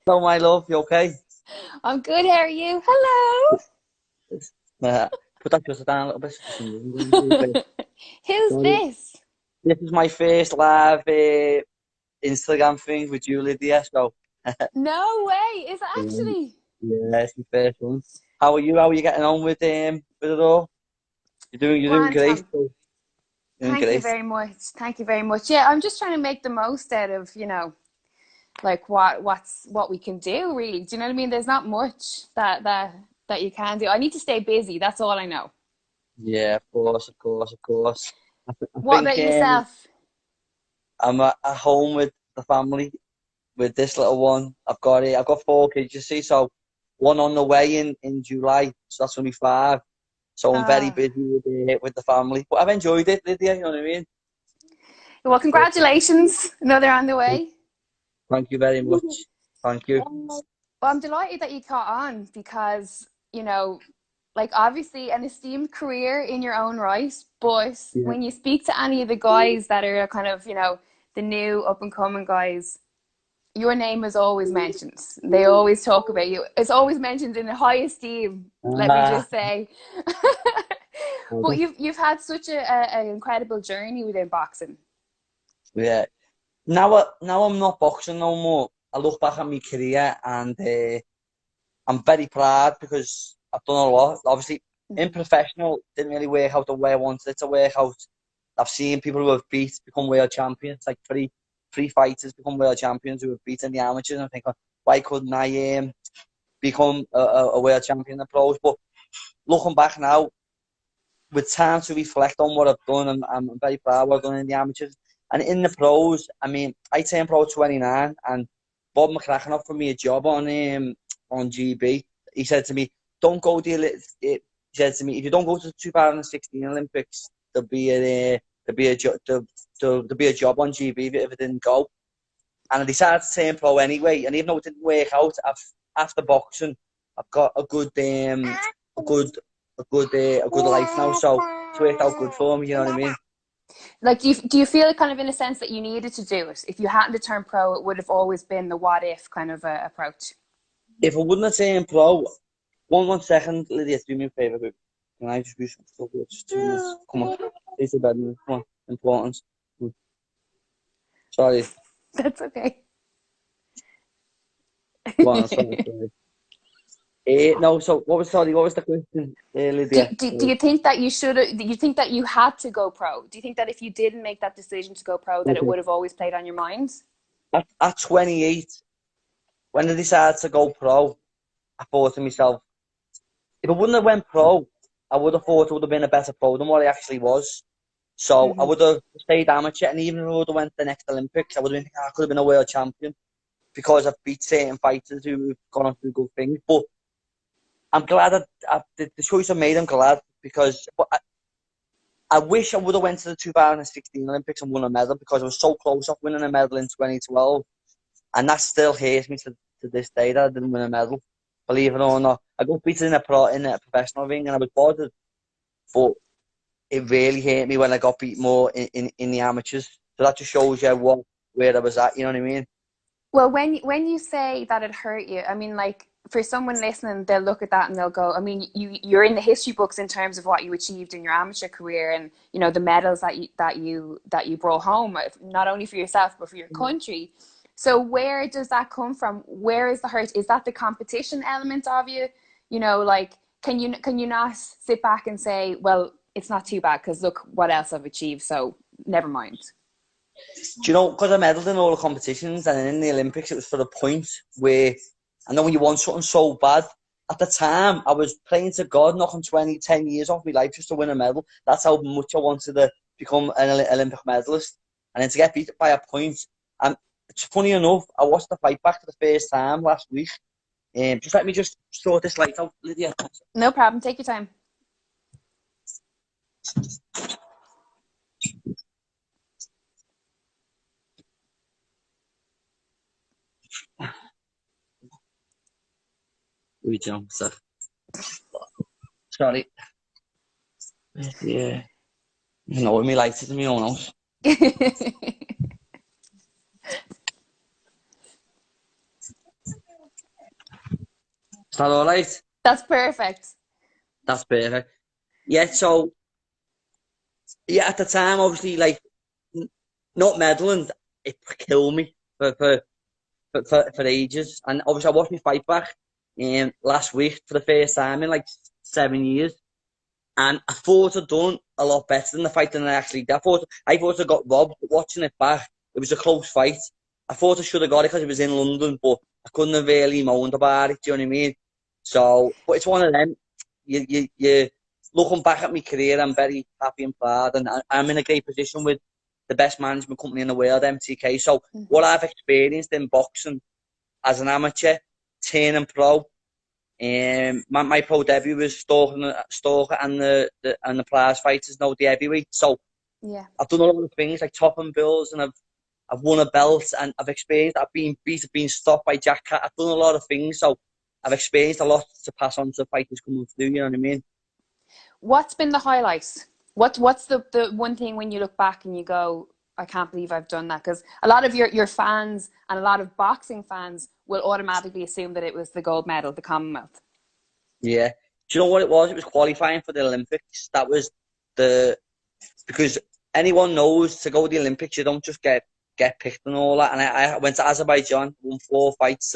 Hello, my love. You okay? I'm good. How are you? Hello. Uh, put that just down a little bit. Who's Sorry. this? This is my first live Instagram thing with you, Lydia. So, No way. Is it um, actually? yeah, it's my first one. How are you? How are you getting on with it all? You're doing Grand great. Tom. So, doing Thank you great. very much. Thank you very much. Yeah, I'm just trying to make the most out of, like what we can do really. Do you know what I mean? There's not much that you can do. I need to stay busy. That's all I know. Yeah, of course, of course, of course. I What think about yourself? I'm at home with the family with this little one. I've got four kids, you see. So one on the way in July. So that's only five. So I'm very Ah, busy with the family, but I've enjoyed it, Lydia. You know what I mean? well, But, congratulations. Another on the way. thank you very much. Thank you. Well, I'm delighted that you caught on because, like obviously an esteemed career in your own right, but Yeah. when you speak to any of the guys that are kind of, the new up and coming guys, your name is always mentioned. They always talk about you. It's always mentioned in high esteem, let me Ah, just say. But you've had such an incredible journey within boxing. yeah. Now I'm not boxing no more. I look back at my career and I'm very proud because I've done a lot. Obviously, in Mm-hmm. professional, didn't really work out the way I wanted it to work out. I've seen people who have become world champions, like three fighters become world champions who have beaten the amateurs. And I'm thinking, why couldn't I become a world champion in the pros? But looking back now, with time to reflect on what I've done, I'm very proud of what I've done in the amateurs. And in the pros, I mean, I turned pro 29, and Bob McCracken offered me a job on GB. He said to me, "Don't go to he said to me, if you don't go to the 2016 Olympics, there'll be a job on GB if it didn't go." And I decided to turn pro anyway. And even though it didn't work out, after boxing, I've got a good, a good life now. So it's worked out good for me. You know what I mean? Like, do you feel it kind of in a sense that you needed to do it? If you hadn't to turn pro, it would have always been the what if kind of approach. If I wouldn't have turned pro, one second, Lydia, do me a favor. Babe. Can I just do some stuff? Just 2 minutes. Come on, stay to bed. Come on, important. Sorry, That's okay. go on. Sorry, sorry. No, so what was sorry? What was the question, do, Lydia? do, do Sorry. you think that you should do you think that you had to go pro? Do you think that if you didn't make that decision to go pro that it Okay. would have always played on your mind? At 28, when I decided to go pro, I thought to myself, if I wouldn't have went pro, I would have thought it would have been a better pro than what I actually was. So I Mm-hmm. would have stayed amateur, and even if I would have went to the next Olympics, I would have been, I could have been a world champion because I've beat certain fighters who've gone on to do good things. But I'm glad that the choice I made. I'm glad because I wish I would have went to the 2016 Olympics and won a medal because I was so close off winning a medal in 2012, and that still hurts me to this day that I didn't win a medal. Believe it or not, I got beaten in a professional ring, and I was bothered, but it really hurt me when I got beat more in the amateurs. So that just shows you where I was at. You know what I mean? Well, when you say that it hurt you, I mean, like for someone listening, they'll look at that and they'll go, I mean, you're in the history books in terms of what you achieved in your amateur career, and the medals that you brought home, not only for yourself but for your country. So where does that come from? Where is the hurt? Is that the competition element of you? Like can you not sit back and say, well, it's not too bad because look what else I've achieved, so never mind. Do you know? Because I medalled in all the competitions, and in the Olympics, it was for the point where I know when you want something so bad. At the time, I was praying to God, knocking 10 years off my life just to win a medal. That's how much I wanted to become an Olympic medalist. And then to get beat by a point. And it's funny enough, I watched the fight back for the first time last week. Just let me just sort this light out, Lydia. No problem. Take your time. Wait, John, sorry. Yeah. You know, with me lights in my own house. Is that all right? That's perfect. That's perfect. Yeah, so, yeah, at the time, obviously, like, not medaling, it killed me for ages. And obviously, I watched me fight back last week for the first time in like 7 years. And I thought I'd done a lot better than the fight than I actually did. I thought I got robbed. Watching it back, it was a close fight. I thought I should have got it because it was in London, but I couldn't have really moaned about it. Do you know what I mean? So, but it's one of them. You looking back at my career, I'm very happy and proud, and I'm in a great position with the best management company in the world, MTK. So, what I've experienced in boxing as an amateur, turning pro, my pro debut was Stalker and the prize fighters, no, the heavyweight. So Yeah. I've done a lot of things like topping bills, and I've won a belt, and I've experienced. I've been beat, I've been stopped by Jack Cat. I've done a lot of things, so I've experienced a lot to pass on to fighters coming through. You know what I mean? What's been the highlight? What's the one thing when you look back and you go, I can't believe I've done that? Because a lot of your fans and a lot of boxing fans will automatically assume that it was the gold medal, the Commonwealth. Yeah. Do you know what it was? It was qualifying for the Olympics. That was because anyone knows to go to the Olympics, you don't just get picked and all that. And I went to Azerbaijan, won 3 fights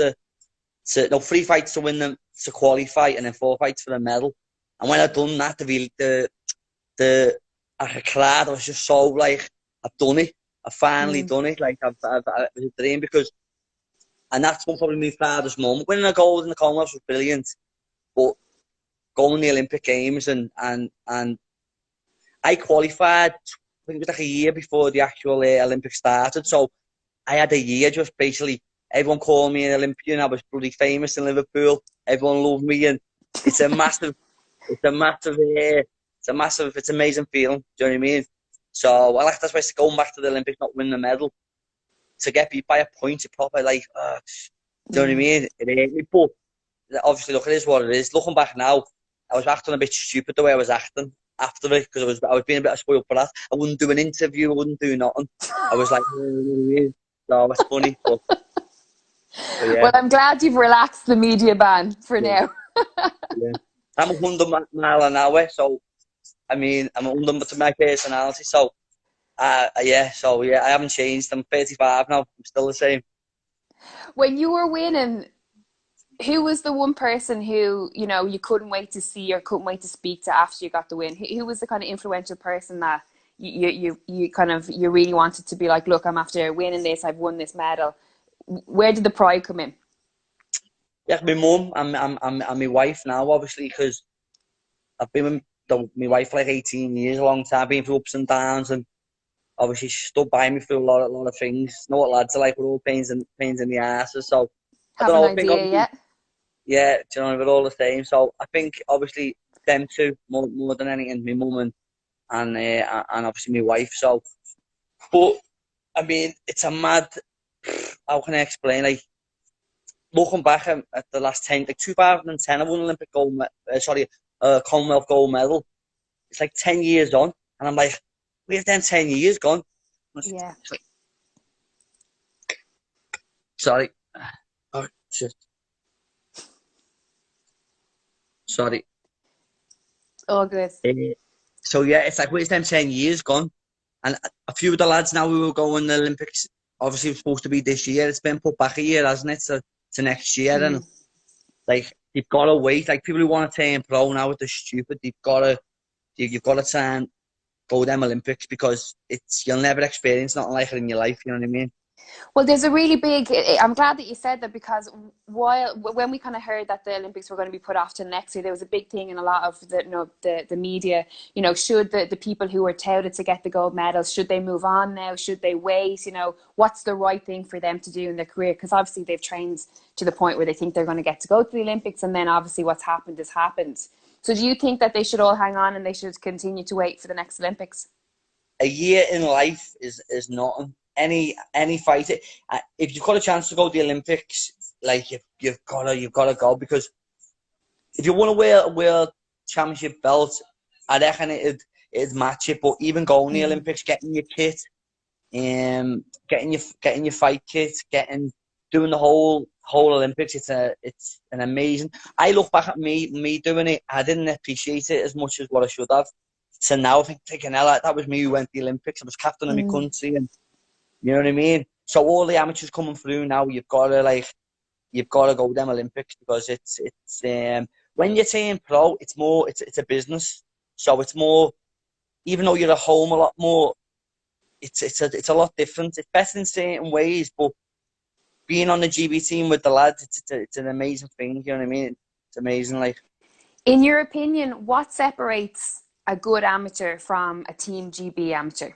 to win them, to qualify, and then 4 fights for the medal. And when I'd done that, I cried. I was just so like, I've done it. I've finally done it. Like, it was a dream and that's probably my proudest moment. Winning a gold in the Commonwealth was brilliant, but going to the Olympic Games and I qualified, I think it was like a year before the actual Olympics started. So I had a year just basically, everyone called me an Olympian. I was bloody famous in Liverpool. Everyone loved me, and it's a massive, it's an amazing feeling. Do you know what I mean? So that's why going back to the Olympics, not winning the medal, to get beat by a point, you probably like, do you know what I mean? It hurt me, but obviously, look, it is what it is. Looking back now, I was acting a bit stupid the way I was acting after it, because I was being a bit spoiled for that. I wouldn't do an interview, I wouldn't do nothing. I was like, no, it's funny, but yeah. Well, I'm glad you've relaxed the media ban for now. Yeah. I'm 100 mile an hour, so I mean, I'm 100 to my personality, so yeah, I haven't changed. I'm 35 now, I'm still the same. When you were winning, who was the one person who, you know, you couldn't wait to see or couldn't wait to speak to after you got the win? Who was the kind of influential person that you really wanted to be like, look, I'm after winning this, I've won this medal? Where did the pride come in? Yeah, my mum and my wife now, obviously, because I've been with my wife for like 18 years, a long time. I've been through ups and downs, and obviously she stood by me through a lot of things. You know what lads are like, we're all pains in the asses. So I Have don't know. an idea yet? Yeah, do you know, we're all the same. So I think obviously them two more than anything, my mum and obviously my wife. So, but I mean, it's a mad. How can I explain? Like, looking back at the last 10, like 2010, I won Olympic Commonwealth Gold Medal. It's like 10 years on, and I'm like, where's them 10 years gone? Yeah. Like, sorry. Oh shit. Sorry. All good. So yeah, it's like, where's them 10 years gone? And a few of the lads now who will go in the Olympics, obviously it's supposed to be this year. It's been put back a year, hasn't it, to next year? And like, you've got to wait. Like, people who want to turn pro now, they're stupid. You've got to try and go them Olympics, because you'll never experience nothing like it in your life. You know what I mean? Well, there's a really big, I'm glad that you said that, because when we kind of heard that the Olympics were going to be put off to next year, there was a big thing in a lot of the media, you know, should the people who were touted to get the gold medals, should they move on now? Should they wait? You know, what's the right thing for them to do in their career? Because obviously they've trained to the point where they think they're going to get to go to the Olympics, and then obviously what's happened has happened. So do you think that they should all hang on and they should continue to wait for the next Olympics? A year in life is nothing. Any fight, if you've got a chance to go to the Olympics, like you've got to go, because if you want to wear a world championship belt, I reckon it'd match it. But even going to the Olympics, getting your kit, getting your fight kit, doing the whole whole Olympics, it's an amazing. I look back at me doing it. I didn't appreciate it as much as what I should have. So now I think, taking hell, that was me who went to the Olympics. I was captain of my country, and you know what I mean. So all the amateurs coming through now, you've got to go to them Olympics, because it's when you're saying pro, it's more, it's a business. So it's more, even though you're at home a lot more, it's a lot different. It's better in certain ways, but being on the GB team with the lads, it's an amazing thing. You know what I mean? It's amazing. Like, in your opinion, what separates a good amateur from a Team GB amateur?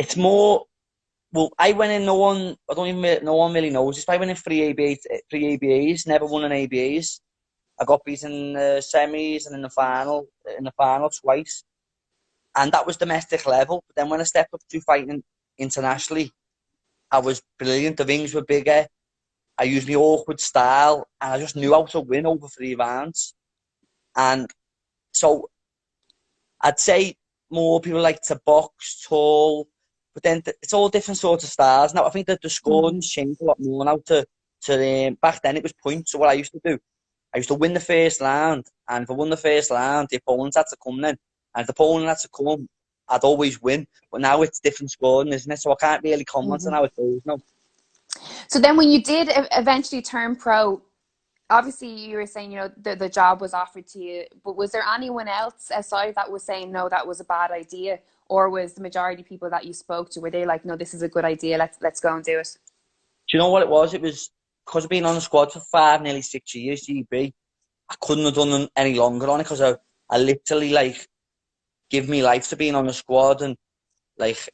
it's more. Well, I went in. No one really knows this. I went in three ABAs. Never won an ABAs. I got beaten in the semis and in the final twice, and that was domestic level. But then when I stepped up to fighting internationally, I was brilliant. The rings were bigger. I used my awkward style, and I just knew how to win over 3 rounds. And so I'd say more people like to box, tall, but then it's all different sorts of styles. Now I think that the scoring's changed a lot more now. Back then it was points. So what I used to do, I used to win the first round, and if I won the first round, the opponent had to come then, and if the opponent had to come, I'd always win. But now it's different scoring, isn't it? So I can't really comment on how it goes now. So then when you did eventually turn pro, obviously you were saying, the job was offered to you, but was there anyone else aside that was saying, no, that was a bad idea? Or was the majority of people that you spoke to, were they like, no, this is a good idea, let's go and do it? Do you know what it was? It was because I've been on the squad for 5, nearly 6 years, GB. I couldn't have done any longer on it, because I literally give me life to being on the squad, and it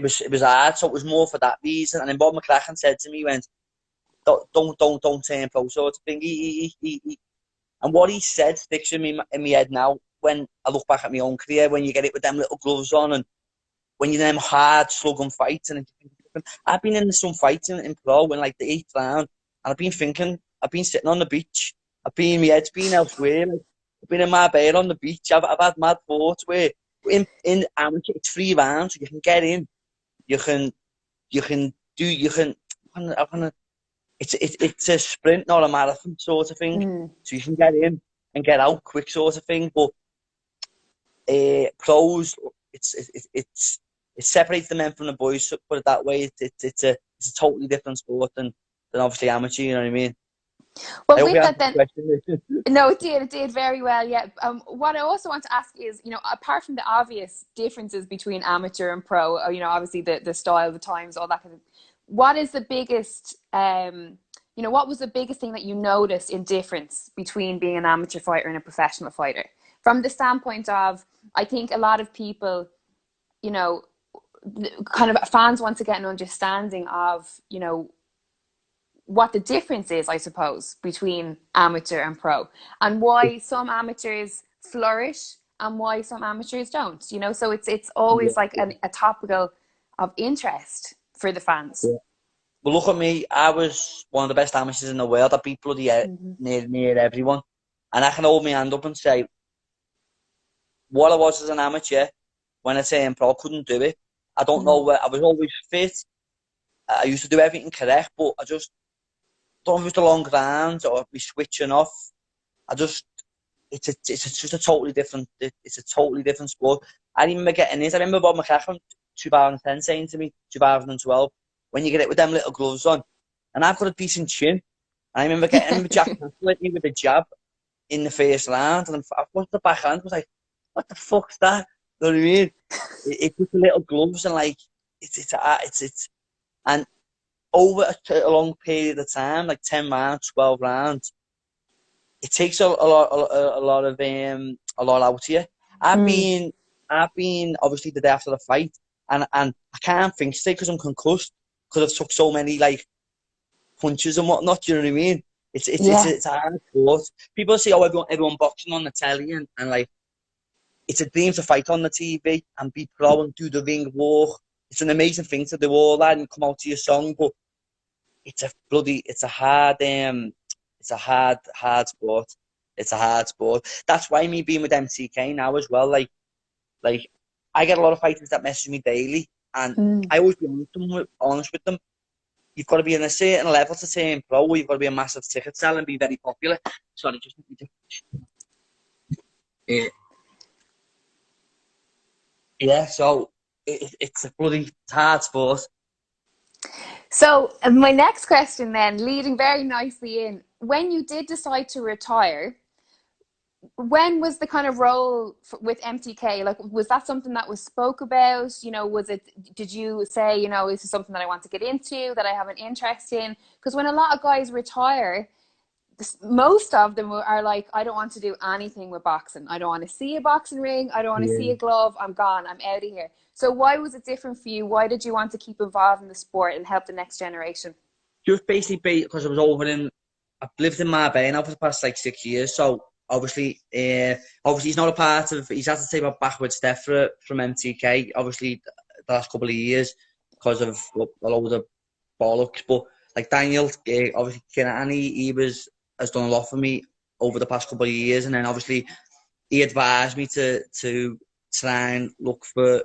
was hard. So it was more for that reason. And then Bob McCracken said to me, he went, don't turn pro, sort of thing. And what he said sticks in my head now when I look back at my own career, when you get it with them little gloves on, and when you're in them hard slugging fights. And I've been in some fights in pro in the 8th round, and I've been thinking, I've been sitting on the beach, my head's been elsewhere. I've been in my bed on the beach. I've had mad thoughts where in amateur it's 3 rounds, so you can get in. It's a sprint, not a marathon sort of thing. So you can get in and get out quick sort of thing. But pros, it separates the men from the boys. So put it that way. It's a totally different sport than obviously amateur. You know what I mean? Well, with that then, no, it did very well. Yeah. What I also want to ask is, apart from the obvious differences between amateur and pro, obviously the style, the times, all that kind of. What is the biggest, what was the biggest thing that you noticed in difference between being an amateur fighter and a professional fighter? From the standpoint of, I think a lot of people, kind of fans want to get an understanding of, what the difference is, I suppose, between amateur and pro, and why some amateurs flourish and why some amateurs don't. So it's always a topical of interest for the fans. Yeah. Well, look at me. I was one of the best amateurs in the world. I beat bloody near everyone, and I can hold my hand up and say, what I was as an amateur when I say pro, couldn't do it. I don't know where. I was always fit. I used to do everything correct, but I just don't know if it was the long ground or be switching off. It's just a totally different. It's a totally different sport. I remember getting this. I remember Bob McCracken 2010 saying to me, 2012, when you get it with them little gloves on, and I've got a decent chin. And I remember getting Jack with me with a jab in the first round, and I put the backhand. I was like, what the fuck's that? You know what I mean? It's just the little gloves, and it's and over a long period of time, 10 rounds, 12 rounds, it takes a lot out of you. I've been obviously the day after the fight, and I can't think straight because I'm concussed, because I've took so many punches and whatnot. Do you know what I mean? It's a hard sport. People say, oh, everyone boxing on the telly, and it's a dream to fight on the TV and be pro and do the ring walk. It's an amazing thing to do all that and come out to your song, but it's a hard sport. It's a hard sport. That's why me being with MTK now as well, I get a lot of fighters that message me daily, and I always be honest with them. you've got to be in a certain level to turn pro, or you've got to be a massive ticket seller and be very popular. Sorry, just so it's a bloody hard sport. So my next question then, leading very nicely in, when you did decide to retire, when was the kind of role with MTK? Like, was that something that was spoke about? You know, did you say, you know, this is something that I want to get into, that I have an interest in? Because when a lot of guys retire, most of them are like, I don't want to do anything with boxing. I don't want to see a boxing ring. I don't want to see a glove. I'm gone. I'm out of here. So why was it different for you? Why did you want to keep involved in the sport and help the next generation? Just basically because I was I've lived in Marbella now for the past like 6 years. So obviously he's not a part of, he's had to take a backward step from MTK, obviously the last couple of years because of a load of bollocks. But like Daniel, obviously Kinani, has done a lot for me over the past couple of years, and then obviously he advised me to try and look for,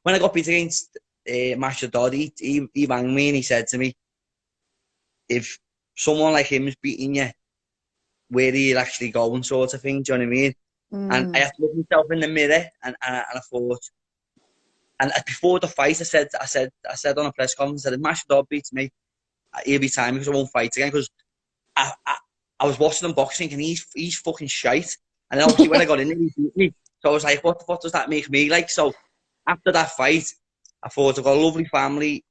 when I got beat against Master Dodd, he rang me and he said to me, if someone like him is beating you, where are you actually going, sort of thing, do you know what I mean? And I had to look myself in the mirror, and I thought, and before the fight, I said on a press conference, I said, if Master Dodd beats me, he'll be time because I won't fight again, because I was watching him boxing and he's fucking shite. And then obviously when I got in there, he beat me. So I was like, what does that make me like? So after that fight, I thought, I've got a lovely family.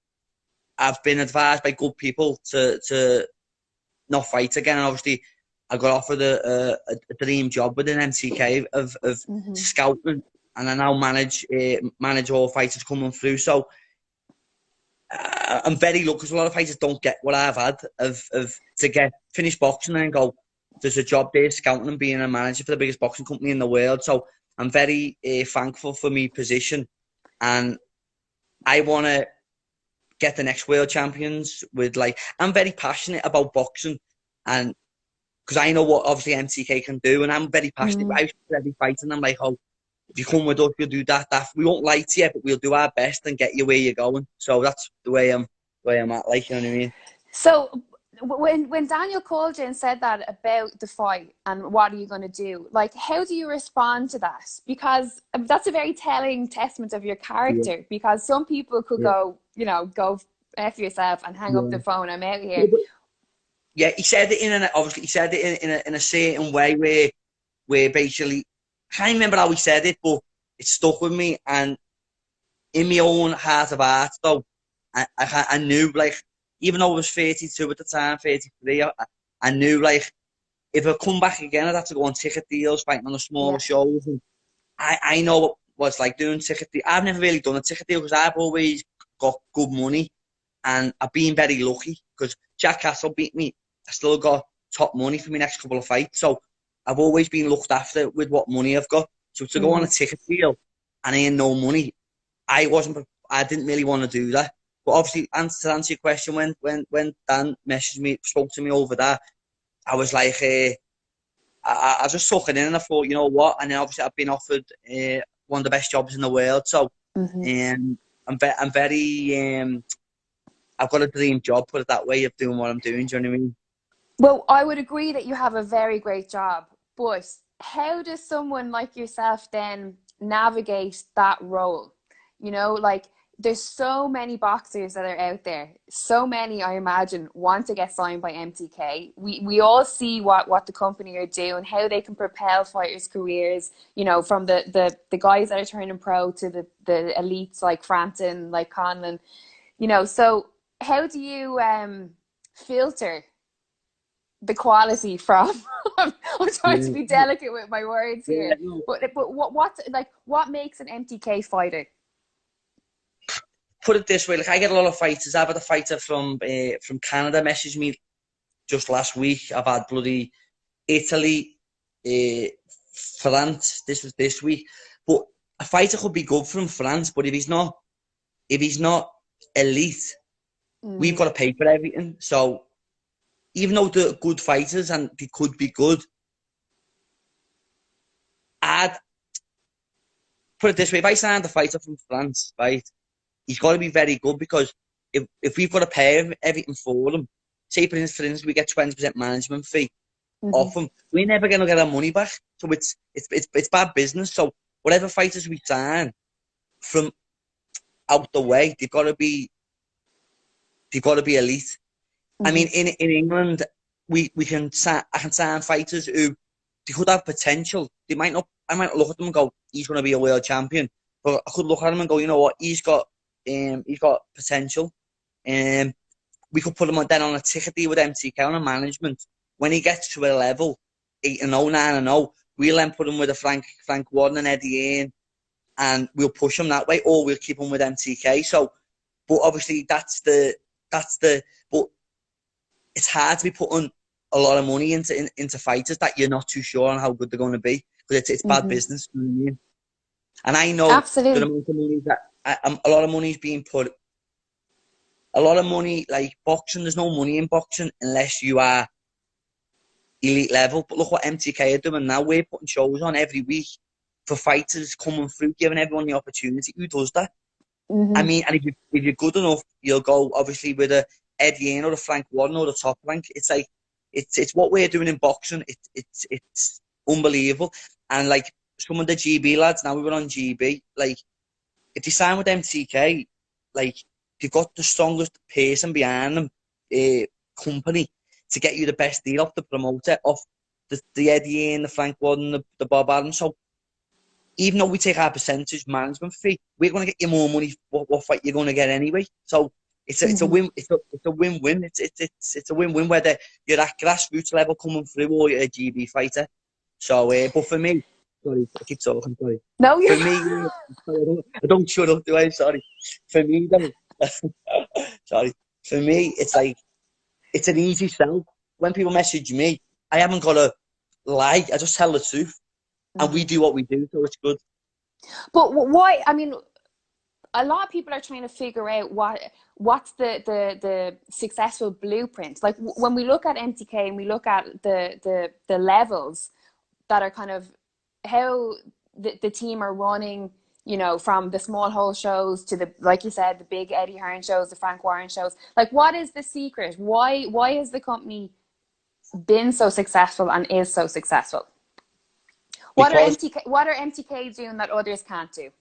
I've been advised by good people to not fight again. And obviously I got offered a dream job within MTK of scouting, and I now manage all fighters coming through. So I'm very lucky because a lot of fighters don't get what I've had of to get finished boxing and go, there's a job there scouting and being a manager for the biggest boxing company in the world. So I'm very thankful for my position, and I want to get the next world champions with, like, I'm very passionate about boxing, and because I know what obviously MTK can do, and I'm very passionate. I used to every fight, and I'm like, oh, if you come with us, we'll do that. We won't lie to you, but we'll do our best and get you where you're going. So that's the way I'm at, like, you know what I mean? So when Daniel called you and said that about the fight and what are you going to do, like, how do you respond to that? Because that's a very telling testament of your character, because some people could go, you know, go F yourself and hang up the phone, I'm out here. Yeah, he said it in a certain way where basically, I can't remember how he said it, but it stuck with me. And in my own heart of hearts, though, I knew, like, even though I was 32 at the time, 33, I knew, like, if I come back again, I'd have to go on ticket deals, fighting on the smaller shows. And I know what it's like doing ticket deals. I've never really done a ticket deal because I've always got good money, and I've been very lucky because Jack Castle beat me. I still got top money for my next couple of fights. So I've always been looked after with what money I've got. So to go on a ticket deal and earn no money, I didn't really want to do that. But obviously, to answer your question, when Dan spoke to me over that, I was like, I just took it in and I thought, you know what? And then obviously I've been offered one of the best jobs in the world. So I'm very, I've got a dream job, put it that way, of doing what I'm doing. Do you know what I mean? Well, I would agree that you have a very great job, but how does someone like yourself then navigate that role? You know, like, there's so many boxers that are out there. So many, I imagine, want to get signed by MTK. We all see what the company are doing, how they can propel fighters' careers, you know, from the guys that are turning pro to the elites like Frampton, like Conlon, you know. So how do you filter the quality from I'm trying to be delicate with my words here, but what makes an MTK fighter? Put it this way, like, I get a lot of fighters. I've had a fighter from Canada message me just last week. I've had bloody Italy, France. This was this week. But a fighter could be good from France, but if he's not elite, we've got to pay for everything. So even though they're good fighters and they could be good, I'd put it this way: if I signed a fighter from France, right, he's got to be very good, because if we've got to pay everything for them, say for instance we get 20% management fee off them, we're never going to get our money back. So it's bad business. So whatever fighters we sign from out the way, they've got to be elite. I mean, in England, I can sign fighters who they could have potential. I might not look at them and go, he's going to be a world champion. But I could look at him and go, you know what, he's got potential. We could put him on a ticket deal with MTK on a management. When he gets to a level 8-0, 9-0, we'll then put him with a Frank Warden and Eddie Hearn, and we'll push him that way, or we'll keep him with MTK. So, but obviously that's the. But it's hard to be putting a lot of money into fighters that you're not too sure on how good they're going to be, because it's bad business. You know what I mean? And I know absolutely the amount of money that a lot of money is being put. A lot of money, like boxing, there's no money in boxing unless you are elite level. But look what MTK are doing now. We're putting shows on every week for fighters coming through, giving everyone the opportunity. Who does that? I mean, and if you're good enough, you'll go obviously with a Eddie Hearn or a Frank Warden or the Top Rank. It's like it's what we're doing in boxing. It's unbelievable. And like some of the GB lads now, we were on GB. Like if you sign with MTK, like they've got the strongest person behind them, company to get you the best deal off the promoter, off the Eddie Hearn, the Frank Warden, the Bob Adams. So even though we take our percentage management fee, we're going to get you more money. What fight you're going to get anyway? So it's a win. It's a win-win. It's a win-win whether you're at grassroots level coming through or you're a GB fighter. So, but for me, sorry, I keep talking. Sorry. No, you're for me. I don't shut up, do I? Sorry. For me, sorry. For me, it's like it's an easy sell. When people message me, I haven't got to lie. I just tell the truth. And we do what we do, so it's good. But why? I mean, a lot of people are trying to figure out what's the successful blueprint. Like when we look at MTK and we look at the levels that are kind of how the team are running, you know, from the small hole shows to the, like you said, the big Eddie Hearn shows, the Frank Warren shows. Like, what is the secret? Why has the company been so successful and is so successful? What are MTK doing that others can't do?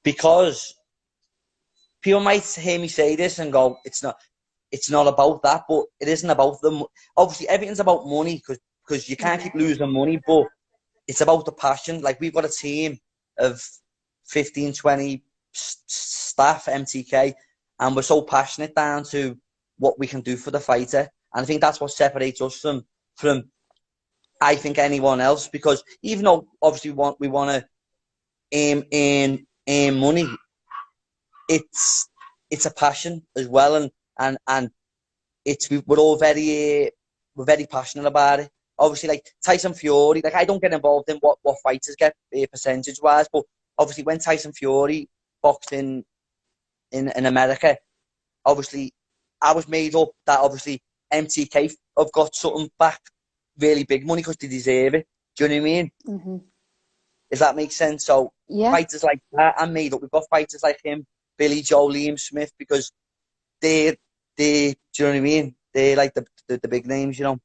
Because people might hear me say this and go, it's not about that, but it isn't about them. Obviously, everything's about money because you can't keep losing money, but it's about the passion. Like, we've got a team of 15, 20 staff, MTK, and we're so passionate down to what we can do for the fighter. And I think that's what separates us from I think anyone else, because even though obviously we want to earn money, it's a passion as well, and we're all very passionate about it. Obviously, like Tyson Fury, like I don't get involved in what fighters get percentage wise, but obviously when Tyson Fury boxed in America, obviously I was made up that obviously MTK have got something back, really big money, because they deserve it. Do you know what I mean? Mm-hmm. If that makes sense. So fighters like that, I'm made up. We've got fighters like him, Billy Joe, Liam Smith, because they do you know what I mean? They're like the big names, you know.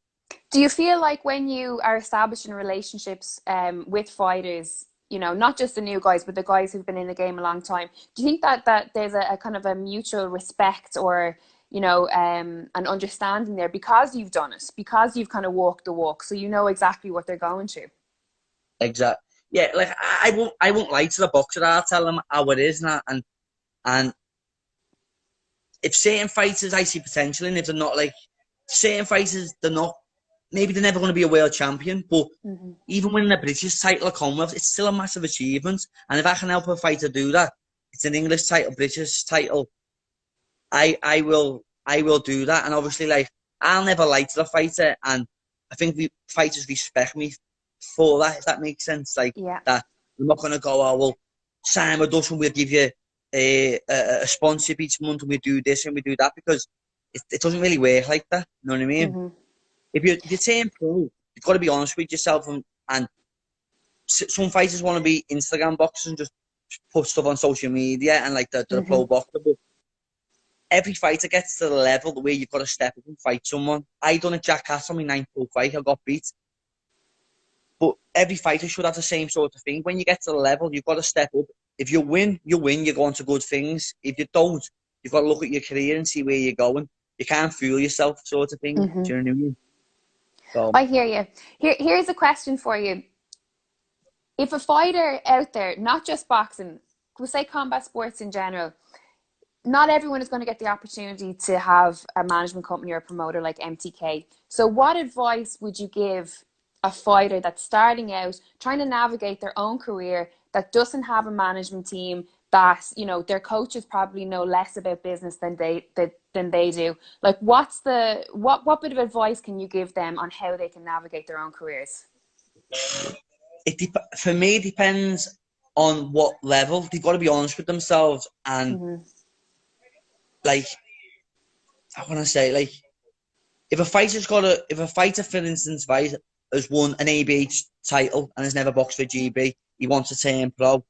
Do you feel like when you are establishing relationships with fighters, you know, not just the new guys, but the guys who've been in the game a long time, do you think that there's a kind of a mutual respect or, you know, an understanding there because you've done it, because you've kind of walked the walk, so you know exactly what they're going through? Exactly. Yeah, like I won't lie to the boxer. I'll tell them how it is, and if certain fighters I see potential in, if they're not, like certain fighters, maybe they're never going to be a world champion, but even winning a British title or Commonwealth, it's still a massive achievement. And if I can help a fighter do that, it's an English title, British title, I will do that. And obviously, like, I'll never lie to the fighter, and I think fighters respect me for that, if that makes sense. Like, that I'm not going to go, oh, well, sign with us and we'll give you a sponsorship each month and we do this and we do that, because it doesn't really work like that. You know what I mean? If you turn pro, you've got to be honest with yourself, and some fighters want to be Instagram boxers and just put stuff on social media and like they're a pro boxer, but every fighter gets to the level where you've got to step up and fight someone. I done a Jack Cass on my 9th pro fight. I got beat. But every fighter should have the same sort of thing. When you get to the level, you've got to step up. If you win, you win. You're going to good things. If you don't, you've got to look at your career and see where you're going. You can't fool yourself, sort of thing. Mm-hmm. Do you know what I mean? So, I hear you. Here's a question for you. If a fighter out there, not just boxing, we'll say combat sports in general, not everyone is going to get the opportunity to have a management company or a promoter like MTK. So what advice would you give a fighter that's starting out, trying to navigate their own career, that doesn't have a management team, that, you know, their coaches probably know less about business than they do? Like, what bit of advice can you give them on how they can navigate their own careers? for me, it depends on what level. They've got to be honest with themselves and like, I want to say, like, if a fighter, for instance, right, has won an ABH title and has never boxed for GB, he wants to turn pro.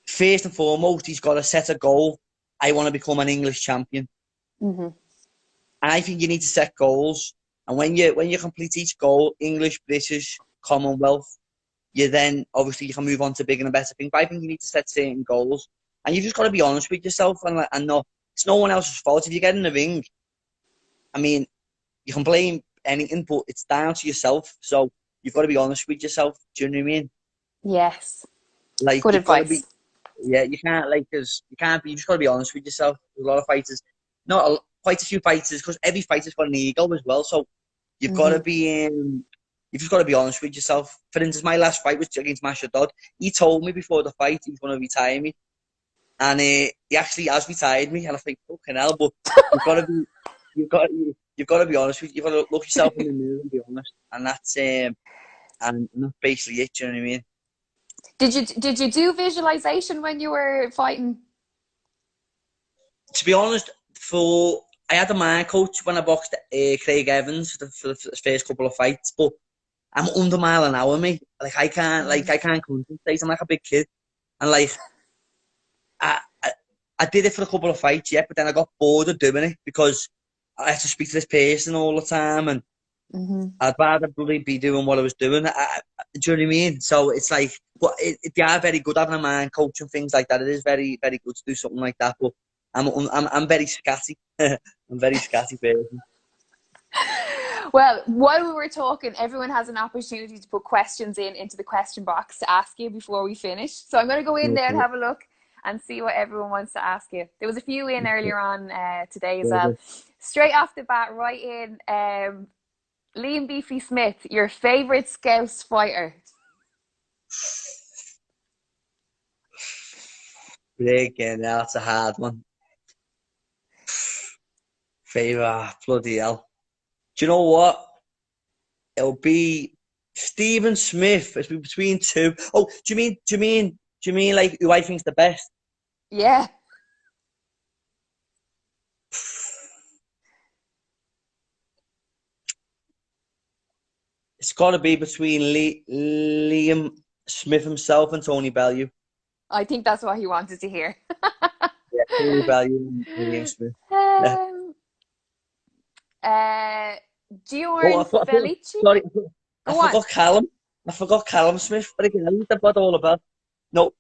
First and foremost, he's got to set a goal. I want to become an English champion. And I think you need to set goals. And when you complete each goal, English, British, Commonwealth, you can move on to bigger and better things. But I think you need to set certain goals. And you've just got to be honest with yourself and not, it's no one else's fault. If you get in the ring, I mean, you can blame anything, but it's down to yourself. So you've got to be honest with yourself. Do you know what I mean? Yes. Like, good advice. You can't, like, you just got to be honest with yourself. There's a lot of fighters, quite a few fighters, because every fighter's got an ego as well. So you've got to be, you've just got to be honest with yourself. For instance, my last fight was against Masha Dodd. He told me before the fight he was going to retire me. And he actually has retired me, and I think, fucking hell, but you've got to be honest with you. You've got to look yourself in the mirror and be honest, and that's basically it. Do you know what I mean? Did you do visualization when you were fighting? To be honest, I had a mind coach when I boxed Craig Evans for the first couple of fights, but I'm under a mile an hour, mate. Like, I can't concentrate. I'm like a big kid, and like. I did it for a couple of fights, yeah, but then I got bored of doing it because I had to speak to this person all the time, and I'd rather really be doing what I was doing. Do you know what I mean? So it's like, but they are very good having a mind coach and things like that. It is very, very good to do something like that. But I'm very scatty. I'm a very scatty person. Well, while we were talking, everyone has an opportunity to put questions into the question box to ask you before we finish. So I'm going to go in there and have a look and see what everyone wants to ask you. There was a few in earlier on today as well. Straight off the bat, right in, Liam Beefy Smith, your favourite Scouse fighter? Again, that's a hard one. Favourite, bloody hell. Do you know what? It'll be Stephen Smith. It's between two. Oh, do you mean like who I think's the best? Yeah. It's got to be between Liam Smith himself and Tony Bellew. I think that's what he wanted to hear. Yeah, Tony Bellew and Liam Smith. Diorn Felici? Sorry, I forgot Callum. I forgot Callum Smith. But again, I think I've got all about. No,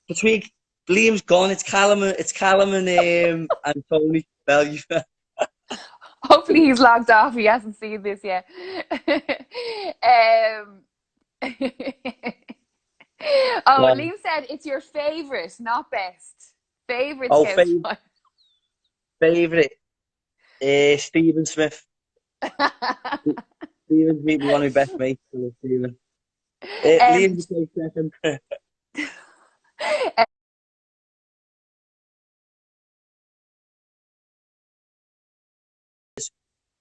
between Liam's gone. It's Callum and Tony Bellew. Hopefully he's logged off. He hasn't seen this yet. Liam said it's your favourite, not best. Favourite. Oh, favourite. Stephen Smith. Stephen's maybe one of my best mates. Stephen. Liam's a second.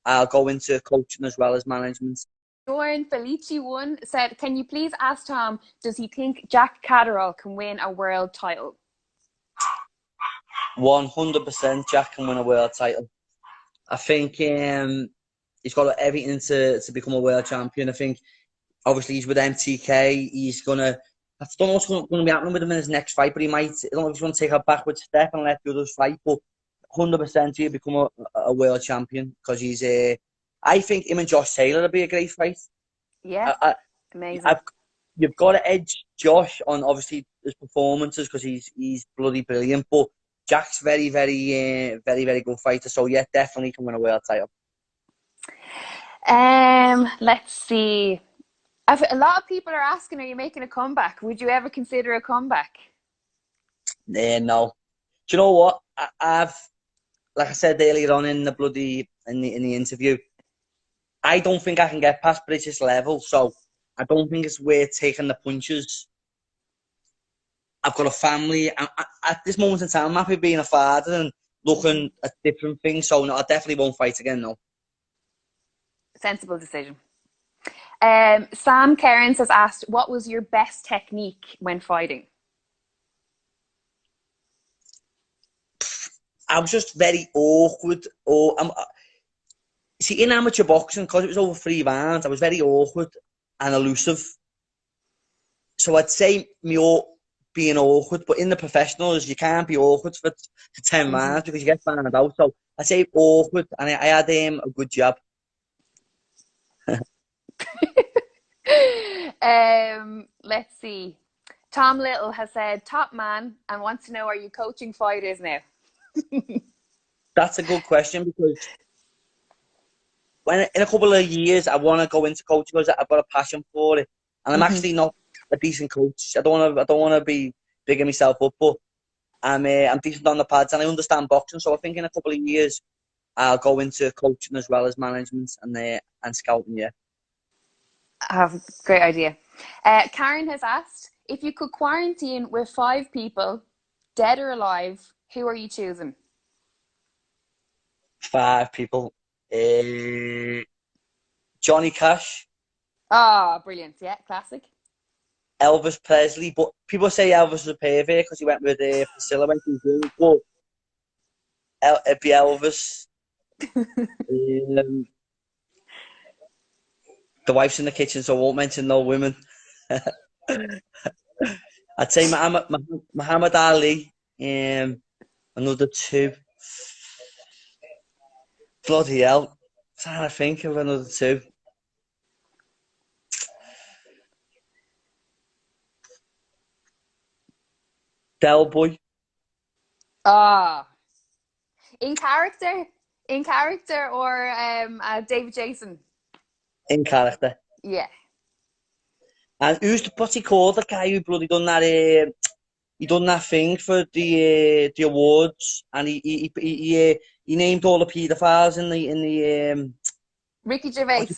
I'll go into coaching as well as management. Lauren Felici said, can you please ask Tom, does he think Jack Catterall can win a world title? 100% Jack can win a world title. I think he's got everything to become a world champion. I think obviously he's with MTK. He's gonna I don't know what's going to be happening with him in his next fight, but he might. I don't know if he's going to take a backward step and let the others fight, but 100% he'll become a world champion because he's a. I think him and Josh Taylor would be a great fight. Yeah, amazing. You've got to edge Josh on obviously his performances because he's bloody brilliant, but Jack's very, very, very good fighter. So yeah, definitely can win a world title. Let's see. A lot of people are asking, are you making a comeback? Would you ever consider a comeback? No. Do you know what? I've, like I said earlier on in the interview, I don't think I can get past British level, so I don't think it's worth taking the punches. I've got a family. At this moment in time, I'm happy being a father and looking at different things, so no, I definitely won't fight again, no. Sensible decision. Sam Cairns has asked, what was your best technique when fighting? I was just very awkward. See, in amateur boxing, because it was over 3 rounds, I was very awkward and elusive. So I'd say being awkward, but in the professionals, you can't be awkward for 10 rounds because you get found out. So I'd say awkward, and I had a good jab. Let's see. Tom Little has said, top man, and wants to know, are you coaching fighters now? That's a good question because in a couple of years I want to go into coaching because I've got a passion for it, and I'm actually not a decent coach. I don't want to be bigging myself up, but I'm decent on the pads and I understand boxing. So I think in a couple of years I'll go into coaching as well as management and scouting. Yeah. Great idea. Karen has asked, if you could quarantine with 5 people, dead or alive, who are you choosing? 5 people. Johnny Cash. Ah, brilliant. Yeah, classic. Elvis Presley. But people say Elvis was a pervert because he went with Priscilla when he was young. But it'd be Elvis. The wife's in the kitchen, so I won't mention no women. I'd say Muhammad Ali. Another 2. Bloody hell. I'm trying to think of another 2. Del Boy. Ah. In character or David Jason? In character. Yeah. And what's he called? The guy who bloody done that. He done that thing for the awards, and he named all the paedophiles in the Ricky Gervais.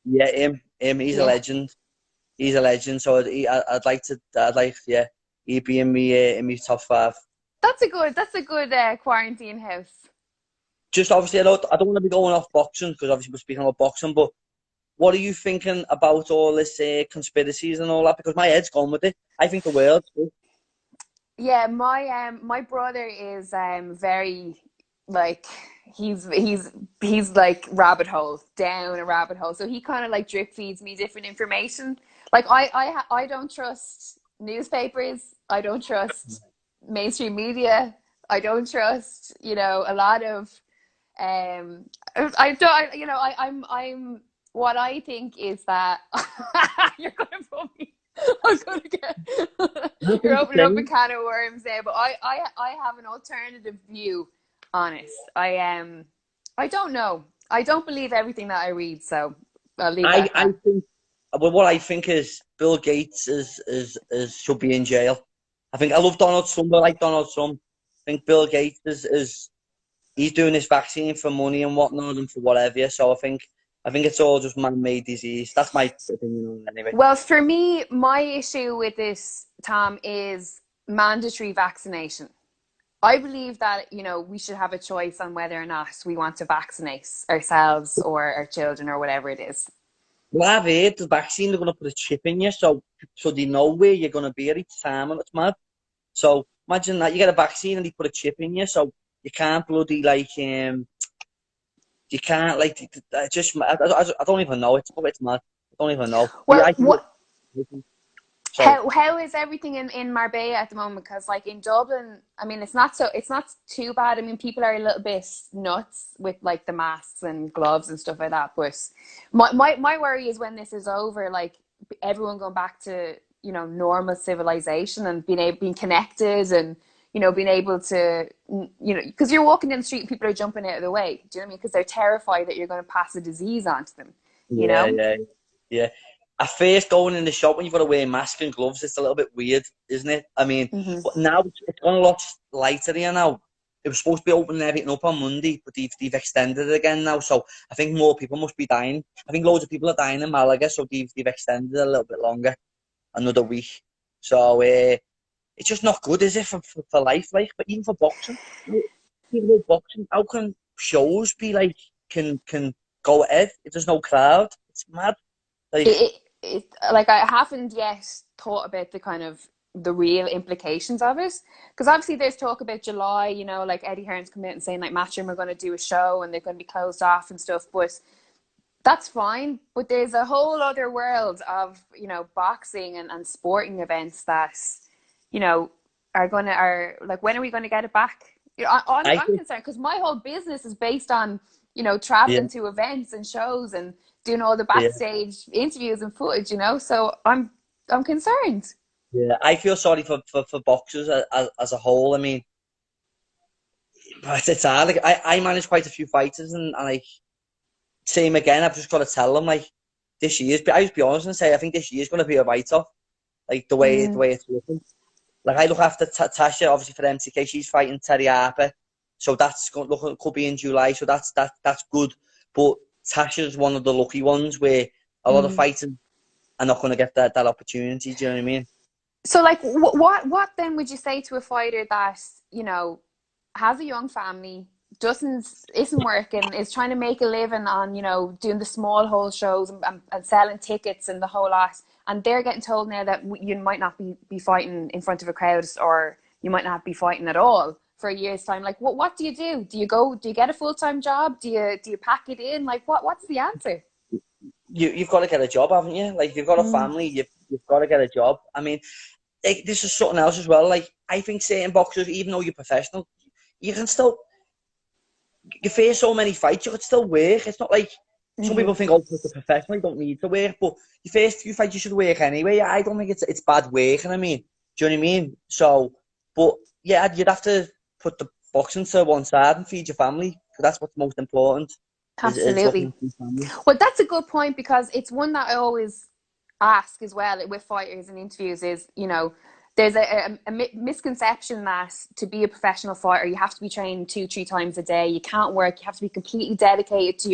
Yeah, him. He's a legend. He's a legend. So I'd like, yeah, he'd be in me top 5. That's a good quarantine house. Just obviously, I don't want to be going off boxing because obviously we're speaking about boxing, but what are you thinking about all this conspiracies and all that? Because my head's gone with it. I think the world's good. Yeah, my brother is very like he's like down a rabbit hole. So he kind of like drip feeds me different information. Like I don't trust newspapers. I don't trust mainstream media. I don't trust a lot of I'm what I think is that you're gonna put me. I'm gonna get. You're opening up a can of worms there, but I have an alternative view on it. I don't know. I don't believe everything that I read, so I'll leave that. I think. Well, what I think is Bill Gates should be in jail. I think I love Donald Trump. I like Donald Trump. I think Bill Gates he's doing this vaccine for money and whatnot and for whatever. So I think it's all just man-made disease. That's my opinion anyway. Well, for me, my issue with this, Tom, is mandatory vaccination. I believe that, we should have a choice on whether or not we want to vaccinate ourselves or our children or whatever it is. Well, I've heard the vaccine, they're going to put a chip in you so they know where you're going to be at each time, and it's mad. So imagine that, you get a vaccine and they put a chip in you so you can't bloody you can't I don't even know. It's mad. I don't even know. Well, So How is everything in Marbella at the moment? Because like in Dublin, I mean, it's not too bad. I mean, people are a little bit nuts with like the masks and gloves and stuff like that. But my worry is when this is over, like everyone going back to normal civilization and being connected and being able to because you're walking down the street and people are jumping out of the way. Do you know what I mean? Because they're terrified that you're going to pass a disease on to them. You yeah, know. yeah, yeah. At first, going in the shop when you've got to wear a mask and gloves, it's a little bit weird, isn't it? I mean, Mm-hmm. but now it's gone a lot lighter here now. It was supposed to be opening everything up on Monday, but they've extended it again now. So I think more people must be dying. I think loads of people are dying in Malaga, so they've extended it a little bit longer, another week. So it's just not good, is it, for life? Like, but even for boxing, even with boxing, how can shows be like can go ahead if there's no crowd? It's mad. Like, Like I haven't yet thought about the kind of the real implications of it because obviously there's talk about July, like Eddie Hearn's come out and saying like Matchroom are going to do a show and they're going to be closed off and stuff, but that's fine. But there's a whole other world of boxing and sporting events that are like, when are we going to get it back? I I'm think, concerned because my whole business is based on yeah, traveling to events and shows and doing all the yeah, backstage interviews and footage. So I'm concerned. yeah. I feel sorry for boxers as a whole. I mean, it's hard. Like, I manage quite a few fighters, and like, same again. I've just got to tell them like this year's. I just be honest and say I think this year's going to be a write-off. Like the way it's looking. Like I look after Tasha, obviously for MTK. She's fighting Terry Harper, so that's going look could be in July. So that's good. But Tasha's one of the lucky ones where a lot of Mm. fighters are not going to get that opportunity. Do you know what I mean? So like, what then would you say to a fighter that has a young family, isn't working, is trying to make a living on doing the small hole shows and selling tickets and the whole lot, and they're getting told now that you might not be fighting in front of a crowd, or you might not be fighting at all for a year's time? Like, what do you do? Do you get a full-time job? Do you pack it in? Like, what's the answer? You've got to get a job, haven't you? Like, if you've got a Mm. family, you've got to get a job. I mean, like, this is something else as well. Like, I think certain boxers, even though you're professional, you can still, you face so many fights, you could still work. It's not like some Mm-hmm. people think, oh, because you're professional, you don't need to work. But you face few fights, you should work anyway. I don't think it's bad working. I mean, do you know what I mean? So, but yeah, you'd have to put the boxing to one side and feed your family, because that's what's most important. Is looking Absolutely. after your family. Well, that's a good point because it's one that I always ask as well with fighters and interviews is, there's a misconception that to be a professional fighter, you have to be trained 2-3 times a day. You can't work. You have to be completely dedicated to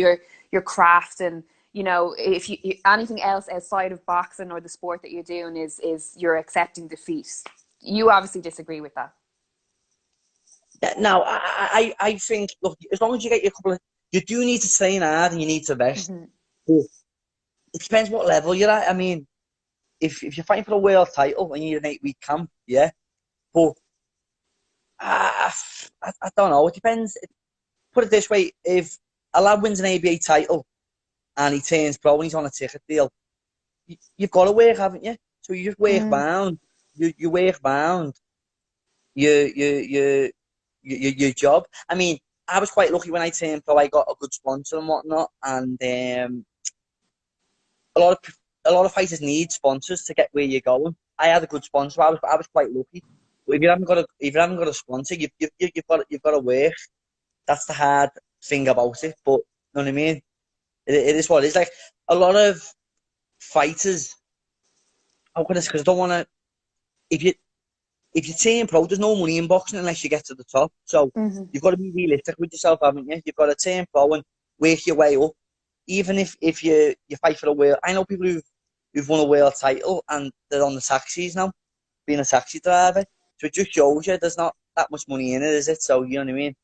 your craft. And, if you anything else outside of boxing or the sport that you're doing is you're accepting defeat. You obviously disagree with that. Now, I think, look, as long as you get your couple of, you do need to train hard and you need to rest. Mm-hmm. But it depends what level you're at. I mean, if you're fighting for a world title and you need an 8-week camp, yeah. But I don't know. It depends. Put it this way: if a lad wins an ABA title and he turns pro and he's on a ticket deal, you've got to work, haven't you? So you just work Mm. bound. You work bound. Your job. I mean, I was quite lucky when I turned pro. I got a good sponsor and whatnot, and a lot of fighters need sponsors to get where you're going. I had a good sponsor. I was quite lucky. But if you haven't got a sponsor, you've got to work. That's the hard thing about it. But you know what I mean? It is what it is. Like a lot of fighters. How can I? Because I don't want to. If you turn pro, there's no money in boxing unless you get to the top. So Mm-hmm. you've got to be realistic with yourself, haven't you? You've got to turn pro and work your way up. Even if you fight for a world, I know people who've won a world title and they're on the taxis now, being a taxi driver. So it just shows you there's not that much money in it, is it? So you know what I mean?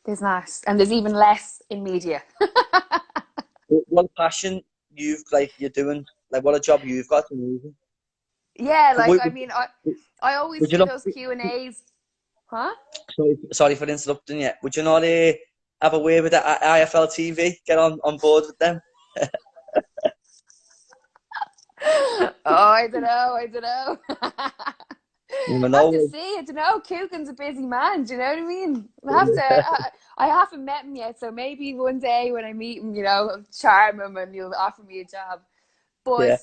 There's not, and there's even less in media. What a passion you're doing, like what a job you've got. Amazing. Yeah, But like I mean, I always would you see not? those Q&As. Huh? Sorry for interrupting you. Would you not have a word with the IFL TV? Get on board with them. Oh, I don't know. I don't know. You I have to know, see. I don't know. Coogan's a busy man. Do you know what I mean? I have to. I haven't met him yet, so maybe one day when I meet him, I'll charm him and he'll offer me a job. But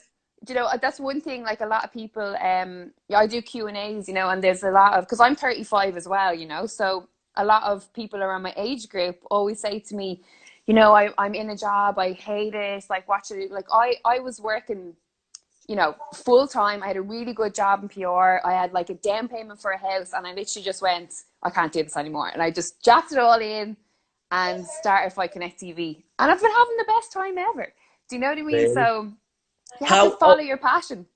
yeah, that's one thing. Like a lot of people, yeah, I do Q&As, and there's a lot of because I'm 35 as well, so a lot of people around my age group always say to me, I'm in a job, I hate it. Like watching it, like I was working, full time. I had a really good job in PR. I had like a down payment for a house, and I literally just went, I can't do this anymore, and I just jacked it all in and started Fight Connect TV, and I've been having the best time ever. Do you know what I mean? really. So you have to How, follow your passion.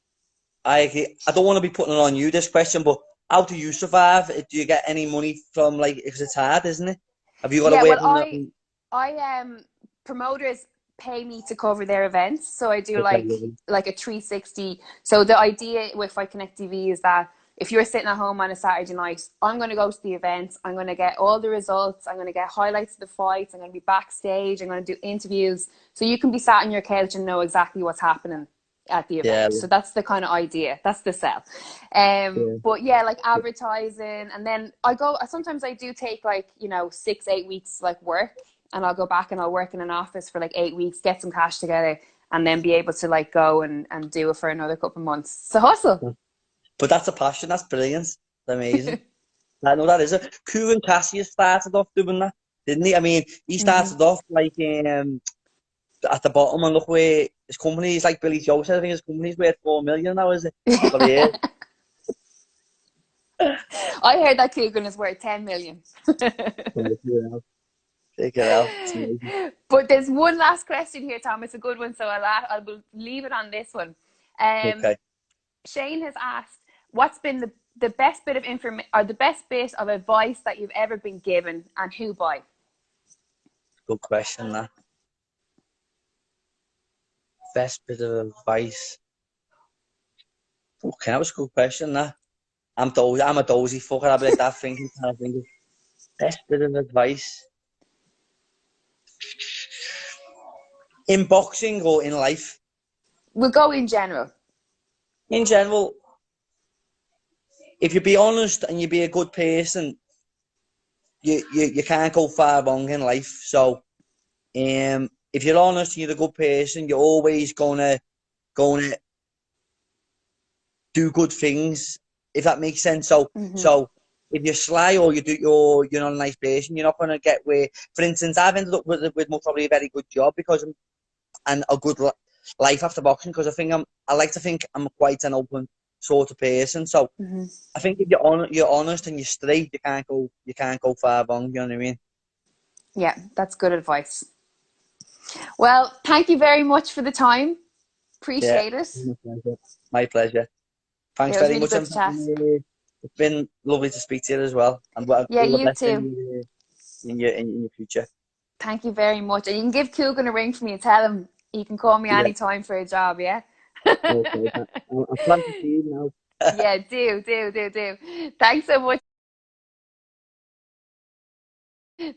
I don't want to be putting it on you, this question, but how do you survive? Do you get any money from, like, because it's hard, isn't it? Have you got to Yeah, well, work on that? I promoters pay me to cover their events, so I do Okay, like a 360. So the idea with Fight Connect TV is that if you're sitting at home on a Saturday night, I'm going to go to the events, I'm going to get all the results, I'm going to get highlights of the fights, I'm going to be backstage, I'm going to do interviews, so you can be sat on your couch and know exactly what's happening at the yeah, event. So that's the kind of idea. That's the sell. yeah, But yeah, like advertising, and then sometimes I do take like 6-8 weeks like work, and I'll go back and I'll work in an office for like 8 weeks, get some cash together, and then be able to like go and do it for another couple of months. So hustle. yeah. But that's a passion. That's brilliant. It's amazing. I know that is it. Kieran Cassius started off doing that, didn't he? I mean, he Hmm. started off like at the bottom, and look where his company is. Like Billy Joe said, I think his company's worth 4 million now, is it? That's what it I heard that Coogan is worth 10 million. is. Take it out. It's amazing. But there's one last question here, Tom. It's a good one, so I will leave it on this one. Um, Okay, Shane has asked, what's been the best bit of information or the best bit of advice that you've ever been given, and who by? good question. That best bit of advice. Okay, that was a good question. That I'm a dozy fucker. I'll be like that thinking, kind of thinking. Best bit of advice in boxing or in life We'll go in general. in general. If you be honest and you be a good person, you can't go far wrong in life. So, if you're honest and you're a good person, you're always gonna do good things. If that makes sense. So, Hmm. so if you're sly or you're not a nice person, you're not gonna get where. For instance, I've ended up with probably a very good job because and a good life after boxing because I like to think I'm quite an open sort of person. So Hmm. I think if you're honest and you're straight, you can't go far wrong. You know what I mean? Yeah, that's good advice. Well, thank you very much for the time. Yeah, Appreciate it. my pleasure. My pleasure. Thanks It was very really much, good to and chat. it's been lovely to speak to you as well. And all Yeah, the you best too. in your future. Thank you very much. And you can give Coogan a ring for me and tell him he can call me Yeah. anytime for a job, yeah? Okay. I plan to see you now. Yeah, do. Thanks so much.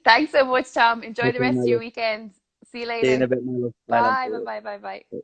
Thanks so much, Tom. Enjoy the Okay, rest my of your love. weekend. See you See you in later. a bit, my love. Bye Bye, now. bye.